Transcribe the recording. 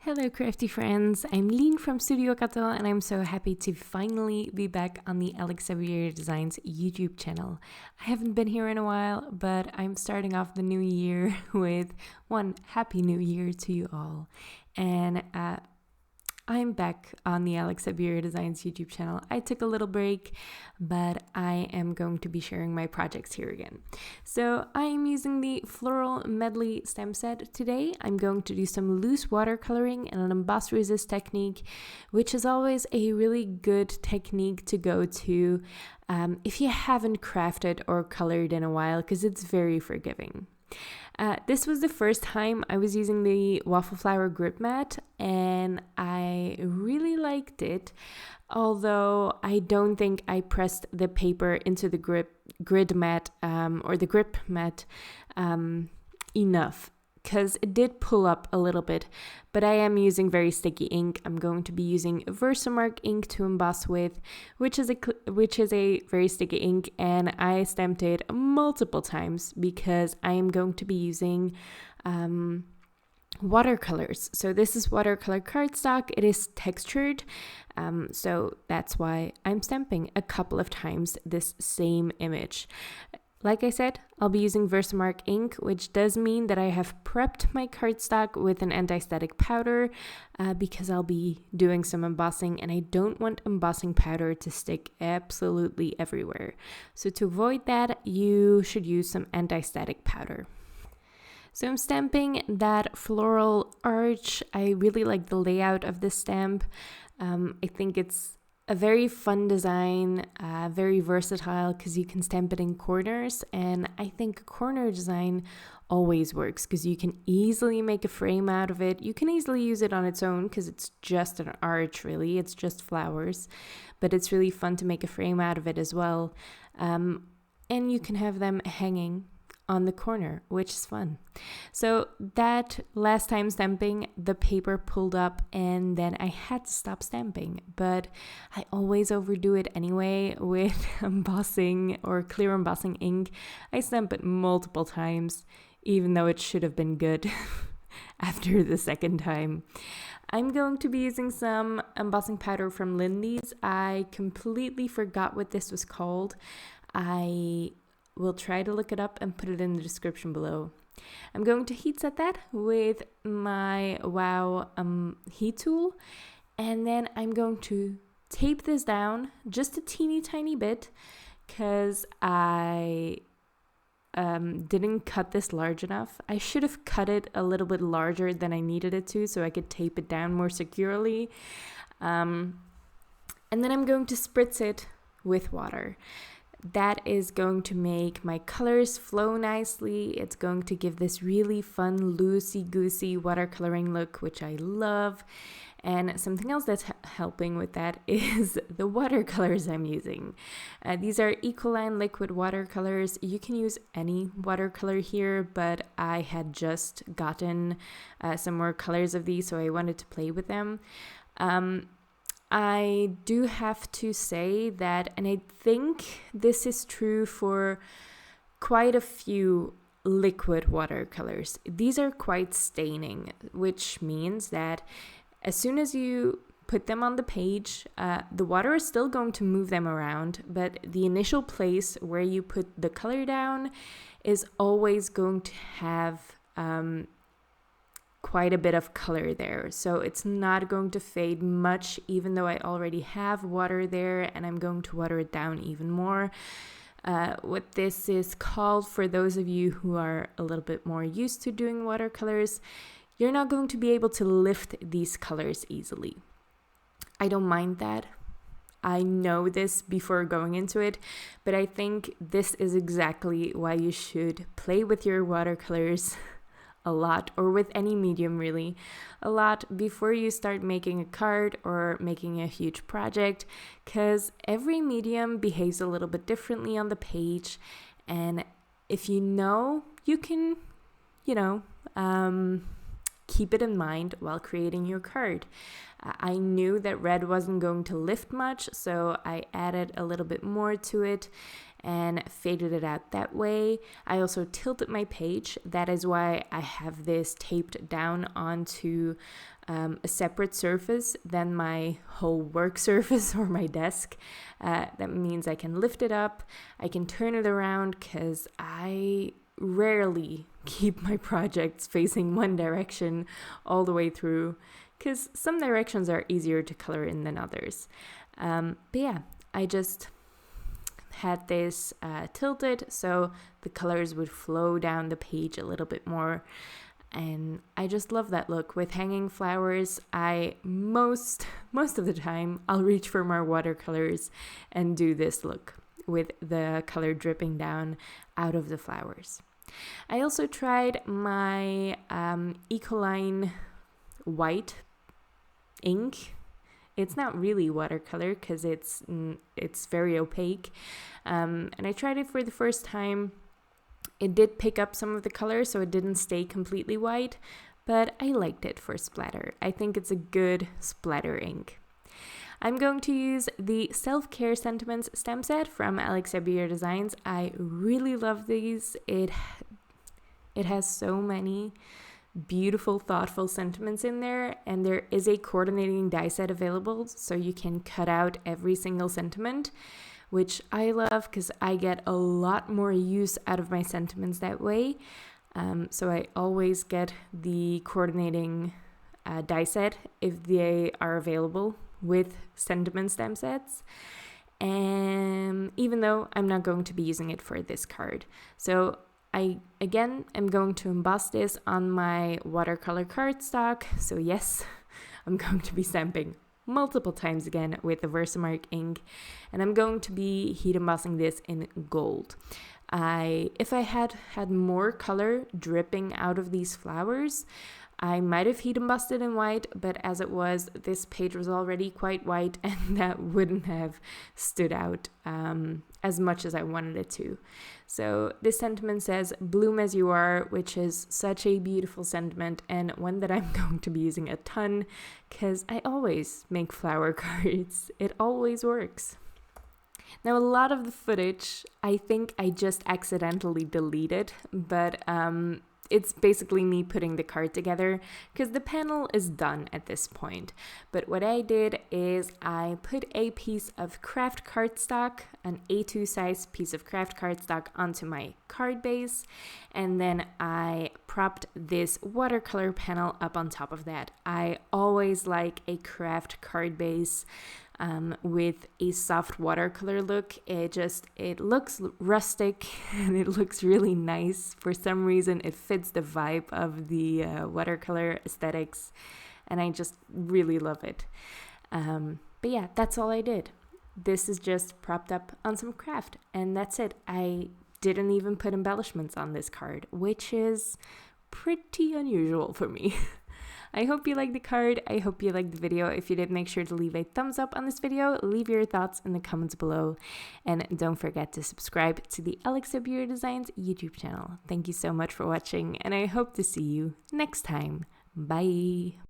Hello crafty friends, I'm Lien from Studio Kato and I'm so happy to finally be back on the Alex Syberia Designs YouTube channel. I haven't been here in a while, but I'm starting off the new year with one happy new year to you all. And I'm back on the Alex Syberia Designs YouTube channel. I took a little break, but I am going to be sharing my projects here again. So I am using the Floral Medley stamp set today. I'm going to do some loose watercoloring and an emboss resist technique, which is always a really good technique to go to if you haven't crafted or colored in a while, because it's very forgiving. This was the first time I was using the Waffle flower grip mat, and I really liked it, although I don't think I pressed the paper into the grid mat or the grip mat enough, because it did pull up a little bit, but I am using very sticky ink. I'm going to be using Versamark ink to emboss with, which is a very sticky ink, and I stamped it multiple times because I am going to be using watercolors. So this is watercolor cardstock. It is textured, so that's why I'm stamping a couple of times this same image. Like I said, I'll be using Versamark ink, which does mean that I have prepped my cardstock with an anti-static powder because I'll be doing some embossing, and I don't want embossing powder to stick absolutely everywhere. So to avoid that, you should use some anti-static powder. So I'm stamping that floral arch. I really like the layout of this stamp. I think it's a very fun design, very versatile because you can stamp it in corners, and I think a corner design always works because you can easily make a frame out of it. You can easily use it on its own because it's just an arch, really. It's just flowers, but it's really fun to make a frame out of it as well. And you can have them hanging on the corner, which is fun. So that last time stamping, the paper pulled up and then I had to stop stamping, but I always overdo it anyway with embossing or clear embossing ink. I stamp it multiple times, even though it should have been good after the second time. I'm going to be using some embossing powder from Lindy's. I completely forgot what this was called. We'll try to look it up and put it in the description below. I'm going to heat set that with my Wow heat tool, and then I'm going to tape this down just a teeny tiny bit because I didn't cut this large enough. I should have cut it a little bit larger than I needed it to so I could tape it down more securely. And then I'm going to spritz it with water. That is going to make my colors flow nicely. It's going to give this really fun, loosey-goosey watercoloring look, which I love. And something else that's helping with that is the watercolors I'm using. These are Ecoline liquid watercolors. You can use any watercolor here, but I had just gotten some more colors of these, so I wanted to play with them. I do have to say that, and I think this is true for quite a few liquid watercolors, these are quite staining, which means that as soon as you put them on the page, the water is still going to move them around, but the initial place where you put the color down is always going to have quite a bit of color there, so it's not going to fade much, even though I already have water there, and I'm going to water it down even more. What this is called, for those of you who are a little bit more used to doing watercolors, you're not going to be able to lift these colors easily. I don't mind that. I know this before going into it, but I think this is exactly why you should play with your watercolors a lot, or with any medium really, a lot before you start making a card or making a huge project, because every medium behaves a little bit differently on the page, and if you know, you can, keep it in mind while creating your card. I knew that red wasn't going to lift much, so I added a little bit more to it and faded it out that way. I also tilted my page. That is why I have this taped down onto a separate surface than my whole work surface or my desk. That means I can lift it up, I can turn it around, because I rarely keep my projects facing one direction all the way through, because some directions are easier to color in than others. But yeah, I just had this tilted so the colors would flow down the page a little bit more. And I just love that look. With hanging flowers, I most of the time, I'll reach for my watercolors and do this look with the color dripping down out of the flowers. I also tried my Ecoline white ink. It's not really watercolor because it's very opaque. And I tried it for the first time. It did pick up some of the color, so it didn't stay completely white, but I liked it for splatter. I think it's a good splatter ink. I'm going to use the Self-Care Sentiments stamp set from Alex Syberia Designs. I really love these. It has so many beautiful, thoughtful sentiments in there, and there is a coordinating die set available, so you can cut out every single sentiment, which I love because I get a lot more use out of my sentiments that way. So I always get the coordinating die set if they are available with sentiment stamp sets. And even though I'm not going to be using it for this card. So I, again, am going to emboss this on my watercolor cardstock. So yes, I'm going to be stamping multiple times again with the Versamark ink, and I'm going to be heat embossing this in gold. If I had more color dripping out of these flowers, I might have heat embossed it in white, but as it was, this page was already quite white, and that wouldn't have stood out as much as I wanted it to. So this sentiment says, "Bloom as you are," which is such a beautiful sentiment, and one that I'm going to be using a ton, because I always make flower cards. It always works. Now, a lot of the footage, I think I just accidentally deleted, but it's basically me putting the card together because the panel is done at this point. But what I did is I put a piece of craft cardstock, an A2 size piece of craft cardstock, onto my card base, and then I propped this watercolor panel up on top of that. I always like a craft card base with a soft watercolor look. It looks rustic and it looks really nice. For some reason, it fits the vibe of the watercolor aesthetics, and I just really love it. But yeah, that's all I did. This is just propped up on some craft, and that's it. I didn't even put embellishments on this card, which is pretty unusual for me. I hope you liked the card. I hope you liked the video. If you did, make sure to leave a thumbs up on this video. Leave your thoughts in the comments below. And don't forget to subscribe to the Alex Syberia Designs YouTube channel. Thank you so much for watching, and I hope to see you next time. Bye!